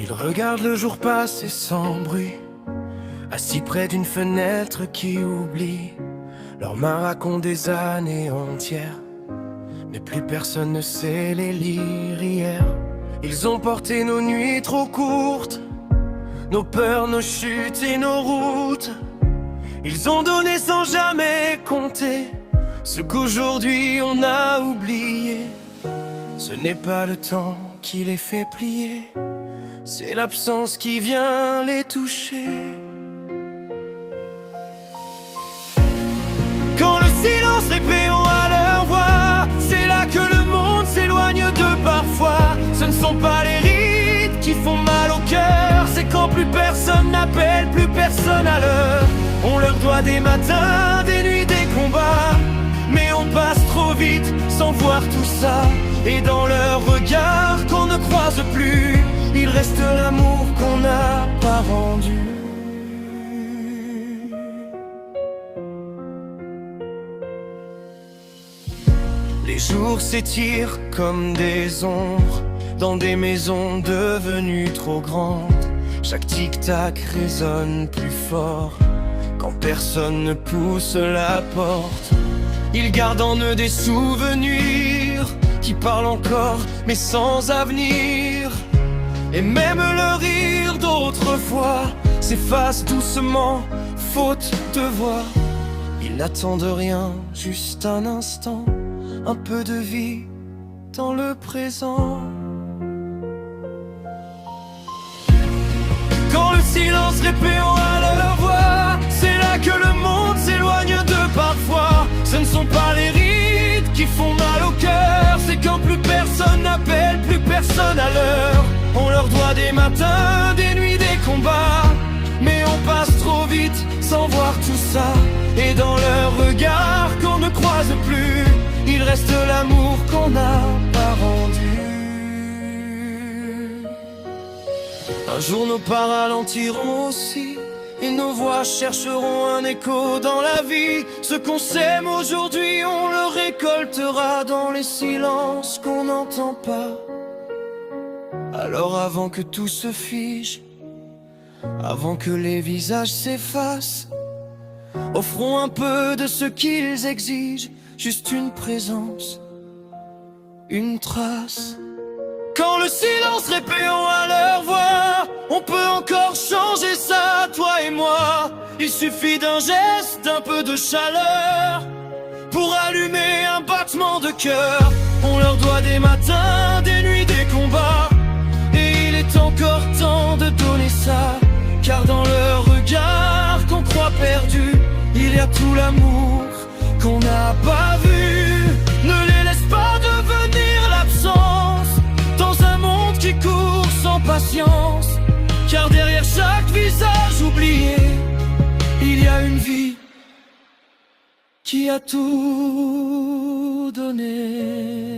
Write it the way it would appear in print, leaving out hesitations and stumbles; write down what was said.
Ils regardent le jour passer sans bruit, assis près d'une fenêtre qui oublie. Leurs mains racontent des années entières, mais plus personne ne sait les lire hier. Ils ont porté nos nuits trop courtes, nos peurs, nos chutes et nos routes. Ils ont donné sans jamais compter ce qu'aujourd'hui on a oublié. Ce n'est pas le temps qui les fait plier, c'est l'absence qui vient les toucher. Quand le silence répond à leur voix, c'est là que le monde s'éloigne d'eux parfois. Ce ne sont pas les rides qui font mal au cœur, c'est quand plus personne n'appelle, plus personne à l'heure. On leur doit des matins, des nuits, des combats, mais on passe trop vite sans voir tout ça. Et dans leur regard qu'on ne croise plus, il reste l'amour qu'on n'a pas rendu. Les jours s'étirent comme des ombres dans des maisons devenues trop grandes. Chaque tic-tac résonne plus fort quand personne ne pousse la porte. Ils gardent en eux des souvenirs qui parlent encore mais sans avenir. Et même le rire d'autrefois s'efface doucement, faute de voix. Ils n'attendent rien, juste un instant, un peu de vie dans le présent. Quand le silence répond à leur voix, c'est là que le monde s'éloigne d'eux parfois. Ce ne sont pas les rides qui font mal au cœur, c'est quand plus personne n'appelle, plus personne à l'heure. On leur doit des matins, des nuits, des combats, mais on passe trop vite sans voir tout ça. Et dans leur regard qu'on ne croise plus, il reste l'amour qu'on n'a pas rendu. Un jour nos pas ralentiront aussi, et nos voix chercheront un écho dans la vie. Ce qu'on sème aujourd'hui, on le récoltera dans les silences qu'on n'entend pas. Alors avant que tout se fige, avant que les visages s'effacent, offrons un peu de ce qu'ils exigent, juste une présence, une trace. Quand le silence répond à leur voix, on peut encore changer ça, toi et moi. Il suffit d'un geste, d'un peu de chaleur pour allumer un battement de cœur. On leur doit des matins, des nuits, des combats, et il est encore temps de donner ça. Car dans leur regard qu'on croit perdu, il y a tout l'amour qu'on n'a pas vu. Ne les laisse pas devenir l'absence dans un monde qui court sans patience. Car derrière chaque visage oublié, il y a une vie qui a tout donné.